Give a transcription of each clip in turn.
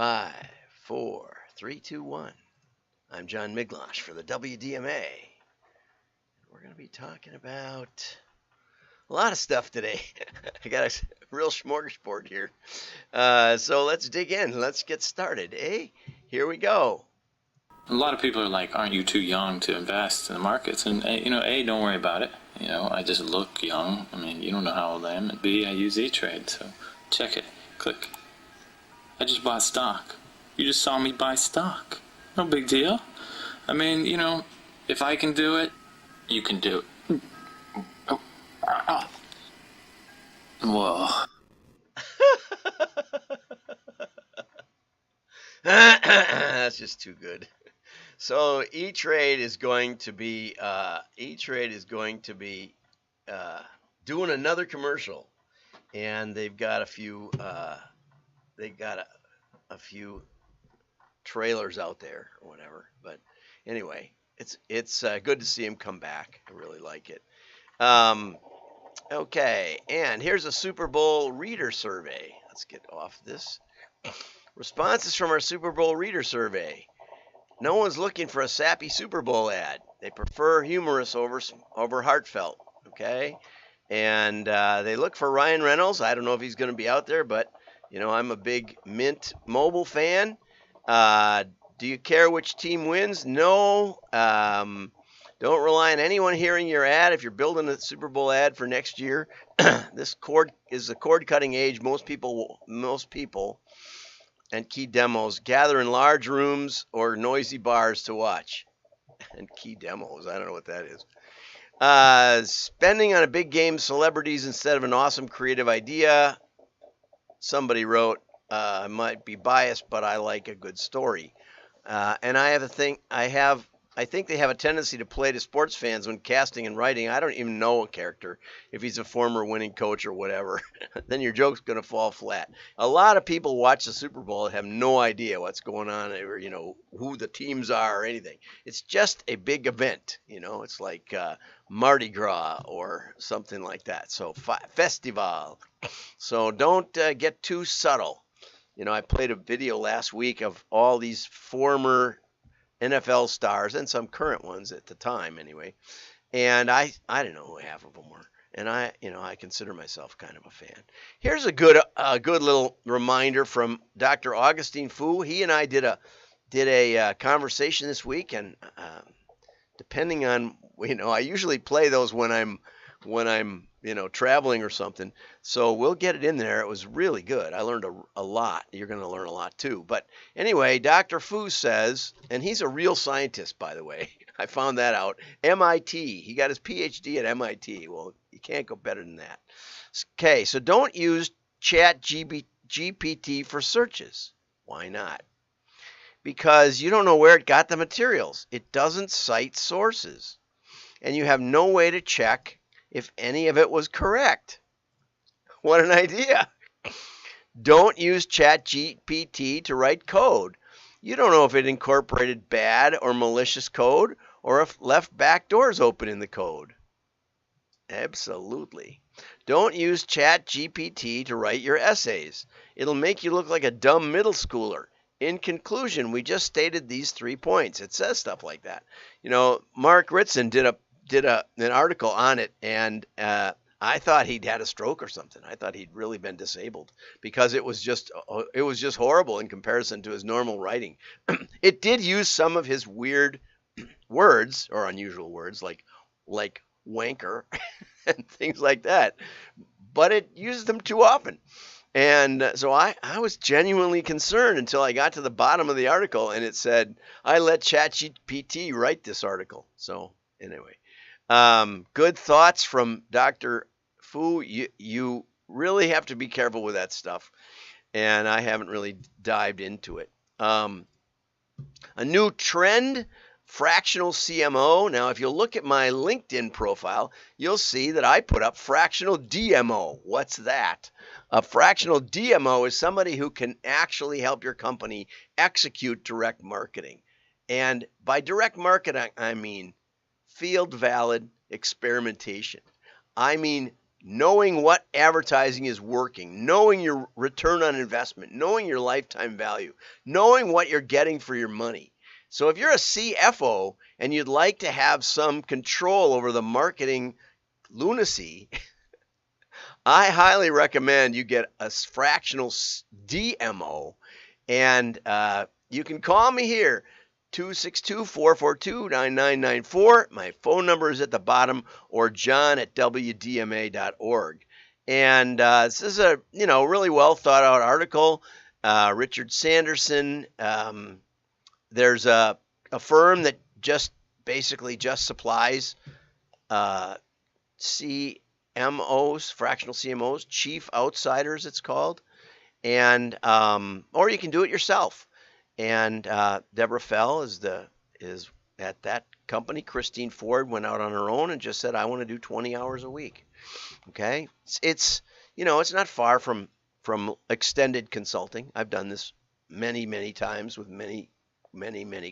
Five, four, three, two, one. I'm John Miglosh for the WDMA. We're going to be talking about a lot of stuff today. I got a real smorgasbord here. So let's dig in. Let's get started, eh? Here we go. A lot of people are like, aren't you too young to invest in the markets? And, don't worry about it. I just look young. I mean, you don't know how old I am. And B, I use E-Trade, so check it. Click. I just bought stock. You just saw me buy stock. No big deal. I mean, if I can do it, you can do it. Whoa. That's just too good. So E-Trade is going to be doing another commercial, and they've got a few a few trailers out there or whatever. But anyway, it's good to see him come back. I really like it. Okay, and here's a Super Bowl reader survey. Let's get off this. Responses from our Super Bowl reader survey. No one's looking for a sappy Super Bowl ad. They prefer humorous over heartfelt, okay? And they look for Ryan Reynolds. I don't know if he's going to be out there, but, I'm a big Mint Mobile fan. Do you care which team wins? No. Don't rely on anyone hearing your ad if you're building a Super Bowl ad for next year. This cord is the cord-cutting age. Most people and key demos gather in large rooms or noisy bars to watch. And key demos, I don't know what that is. Spending on a big game, celebrities instead of an awesome creative idea. Somebody wrote, I might be biased, but I like a good story. And I think they have a tendency to play to sports fans when casting and writing. I don't even know a character, if he's a former winning coach or whatever. Then your joke's going to fall flat. A lot of people watch the Super Bowl and have no idea what's going on or, who the teams are or anything. It's just a big event. It's like Mardi Gras or something like that. So festival. So don't get too subtle. I played a video last week of all these former NFL stars and some current ones at the time anyway. And I didn't know who half of them were. And I consider myself kind of a fan. Here's a good little reminder from Dr. Augustine Fu. He and I did a conversation this week, and depending on, I usually play those when I'm traveling or something. So we'll get it in there. It was really good. I learned a lot. You're going to learn a lot too. But anyway, Dr. Fu says, and he's a real scientist, by the way. I found that out. MIT. He got his PhD at MIT. Well, you can't go better than that. Okay, so don't use ChatGPT for searches. Why not? Because you don't know where it got the materials. It doesn't cite sources. And you have no way to check if any of it was correct. What an idea. Don't use ChatGPT to write code. You don't know if it incorporated bad or malicious code or if left back doors open in the code. Absolutely. Don't use ChatGPT to write your essays. It'll make you look like a dumb middle schooler. In conclusion, we just stated these 3 points. It says stuff like that. Mark Ritson did an article on it, and I thought he'd had a stroke or something. I thought he'd really been disabled because it was just horrible in comparison to his normal writing. It did use some of his weird words or unusual words like wanker and things like that, but it used them too often. And so I was genuinely concerned until I got to the bottom of the article, and it said, I let ChatGPT write this article. So anyway. Good thoughts from Dr. Fu. You really have to be careful with that stuff, and I haven't really dived into it. A new trend, fractional CMO. Now, if you look at my LinkedIn profile, you'll see that I put up fractional DMO. What's that? A fractional DMO is somebody who can actually help your company execute direct marketing. And by direct marketing, I mean field valid experimentation. I mean knowing what advertising is working, knowing your return on investment, knowing your lifetime value, knowing what you're getting for your money. So if you're a CFO and you'd like to have some control over the marketing lunacy, I highly recommend you get a fractional DMO, and you can call me here, 262-442-9994. My phone number is at the bottom, or john@wdma.org. And this is a really well thought out article. Richard Sanderson. There's a firm that basically just supplies CMOs, fractional CMOs, chief outsiders, it's called, and or you can do it yourself. And Deborah Fell is at that company. Christine Ford went out on her own and just said, I want to do 20 hours a week. Okay, it's not far from extended consulting. I've done this many times with many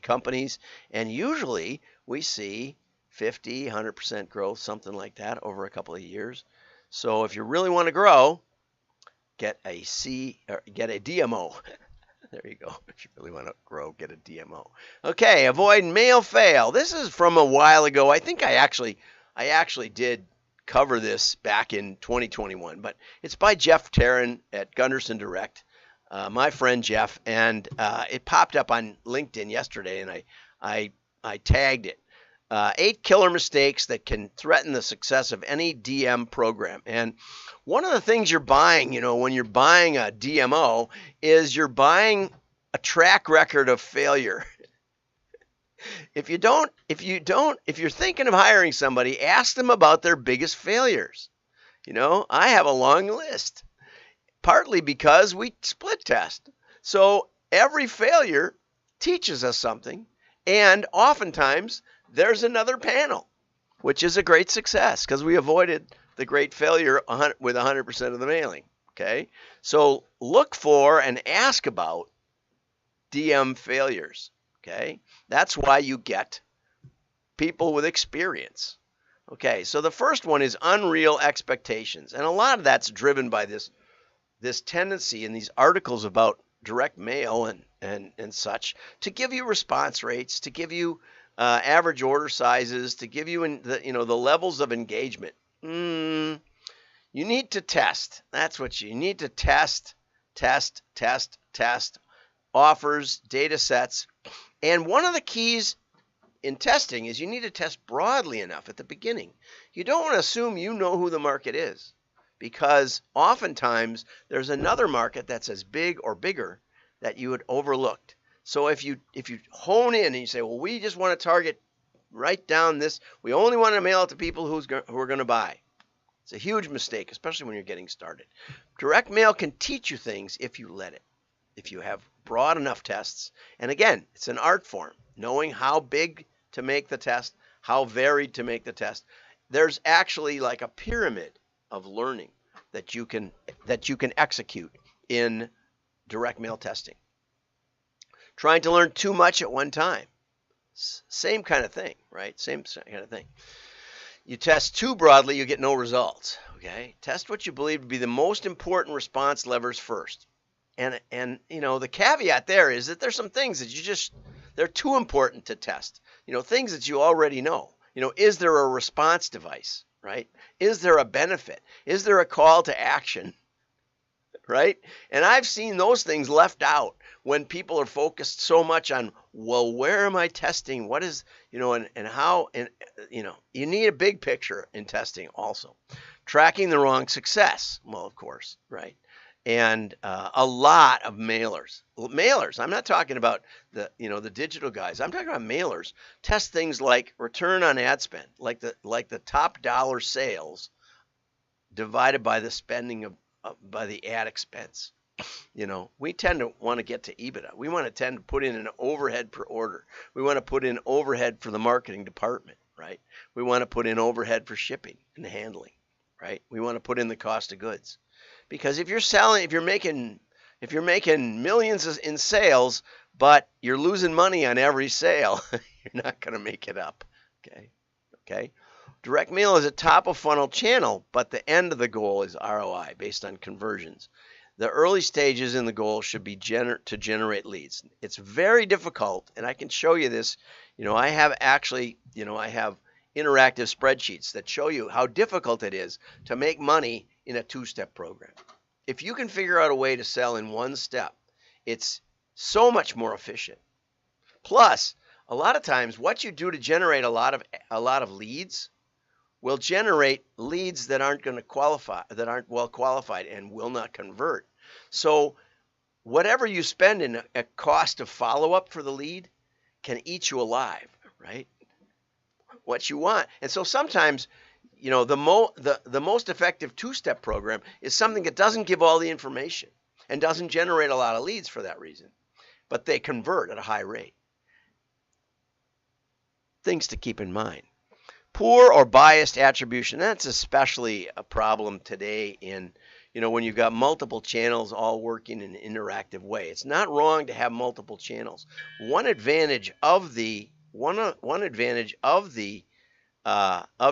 companies, and usually we see 50-100% growth, something like that, over a couple of years. So if you really want to grow, get a DMO. There you go. If you really want to grow, get a DMO. Okay, avoid mail fail. This is from a while ago. I think I actually did cover this back in 2021, but it's by Jeff Tarran at Gunderson Direct, my friend Jeff, and it popped up on LinkedIn yesterday, and I tagged it. 8 killer mistakes that can threaten the success of any DM program. And one of the things you're buying, when you're buying a DMO, is you're buying a track record of failure. If you're thinking of hiring somebody, ask them about their biggest failures. I have a long list, partly because we split test. So every failure teaches us something, and oftentimes there's another panel, which is a great success because we avoided the great failure with 100% of the mailing. Okay, so look for and ask about DM failures. Okay, that's why you get people with experience. Okay, so the first one is unreal expectations, and a lot of that's driven by this tendency in these articles about direct mail and such to give you response rates, to give you average order sizes, to give you the levels of engagement. You need to test. That's what you need to test offers, data sets. And one of the keys in testing is you need to test broadly enough at the beginning. You don't want to assume you know who the market is, because oftentimes there's another market that's as big or bigger that you had overlooked. So if you hone in and you say, well, we just want to target right down this, we only want to mail it to people who are going to buy. It's a huge mistake, especially when you're getting started. Direct mail can teach you things if you let it, if you have broad enough tests. And again, it's an art form, knowing how big to make the test, how varied to make the test. There's actually like a pyramid of learning that you can execute in direct mail testing. Trying to learn too much at one time. Same kind of thing, right? Same kind of thing. You test too broadly, you get no results. Okay? Test what you believe to be the most important response levers first. And the caveat there is that there's some things that they're too important to test. Things that you already know. Is there a response device, right? Is there a benefit? Is there a call to action? Right? And I've seen those things left out when people are focused so much on, well, where am I testing? What is, and how, and, you need a big picture in testing also. Tracking the wrong success. Well, of course, right? And a lot of mailers, I'm not talking about the digital guys. I'm talking about mailers. Test things like return on ad spend, like the top dollar sales divided by the spending by the ad expense. We tend to want to get to EBITDA. We want to tend to put in an overhead per order. We want to put in overhead for the marketing department, right? We want to put in overhead for shipping and handling, right? We want to put in the cost of goods. Because if you're making millions in sales, but you're losing money on every sale, you're not going to make it up. Okay. Direct mail is a top of funnel channel, but the end of the goal is ROI based on conversions. The early stages in the goal should be to generate leads. It's very difficult, and I can show you this. I have interactive spreadsheets that show you how difficult it is to make money in a two-step program. If you can figure out a way to sell in one step, it's so much more efficient. Plus, a lot of times what you do to generate a lot of leads will generate leads that aren't going to qualify, that aren't well qualified and will not convert. So whatever you spend in a cost of follow-up for the lead can eat you alive, right? What you want. And so sometimes, the most effective two-step program is something that doesn't give all the information and doesn't generate a lot of leads for that reason, but they convert at a high rate. Things to keep in mind. Poor or biased attribution. That's especially a problem today when you've got multiple channels all working in an interactive way. It's not wrong to have multiple channels. One advantage of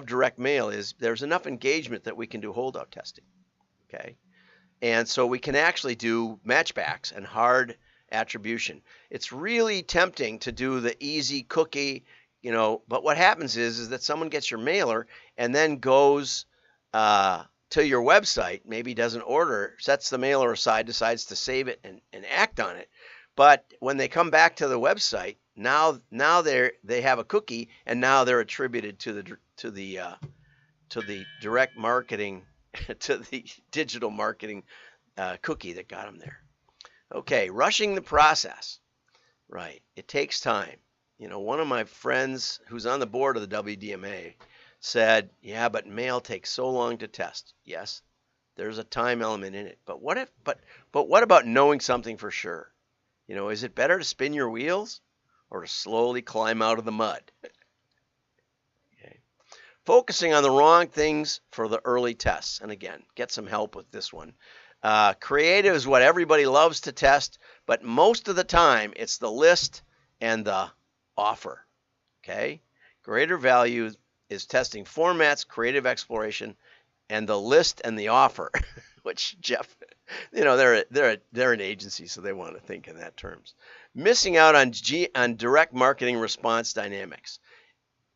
direct mail is there's enough engagement that we can do holdout testing. Okay, and so we can actually do matchbacks and hard attribution. It's really tempting to do the easy cookie. But what happens is that someone gets your mailer and then goes to your website, maybe doesn't order, sets the mailer aside, decides to save it and act on it. But when they come back to the website, now they have a cookie, and now they're attributed to the direct marketing, to the digital marketing cookie that got them there. Okay, rushing the process. Right, it takes time. One of my friends who's on the board of the WDMA said, yeah, but mail takes so long to test. Yes, there's a time element in it. But what about knowing something for sure? Is it better to spin your wheels or to slowly climb out of the mud? Okay. Focusing on the wrong things for the early tests. And again, get some help with this one. Creative is what everybody loves to test, but most of the time it's the list and the offer. Okay, greater value is testing formats, creative exploration, and the list and the offer. Which Jeff, they're an agency, so they want to think in that terms. Missing out on direct marketing response dynamics.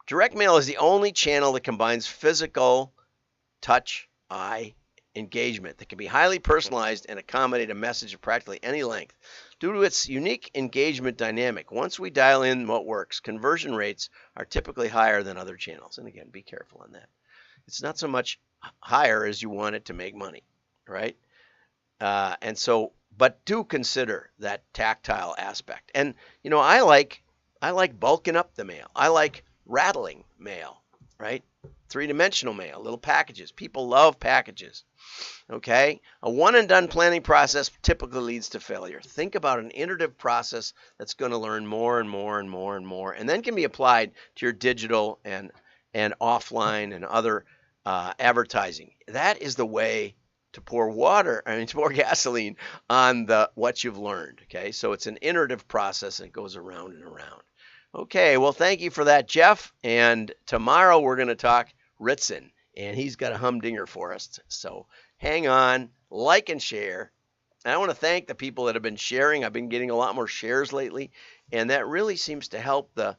Direct mail is the only channel that combines physical, touch, eye engagement that can be highly personalized and accommodate a message of practically any length. Due to its unique engagement dynamic, once we dial in what works, conversion rates are typically higher than other channels. And again, be careful on that. It's not so much higher as you want it to make money, right? But do consider that tactile aspect. And I like bulking up the mail. I like rattling mail, right? Three-dimensional mail, little packages. People love packages. Okay, a one-and-done planning process typically leads to failure. Think about an iterative process that's going to learn more and more and more and more, and then can be applied to your digital and offline and other advertising. That is the way to pour gasoline on what you've learned. Okay, so it's an iterative process that goes around and around. Okay, well, thank you for that, Jeff. And tomorrow we're going to talk Ritson, and he's got a humdinger for us. So hang on, like and share. And I want to thank the people that have been sharing. I've been getting a lot more shares lately, and that really seems to help the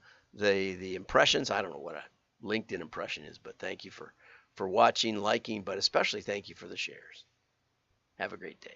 impressions. I don't know what a LinkedIn impression is, but thank you for watching, liking, but especially thank you for the shares. Have a great day.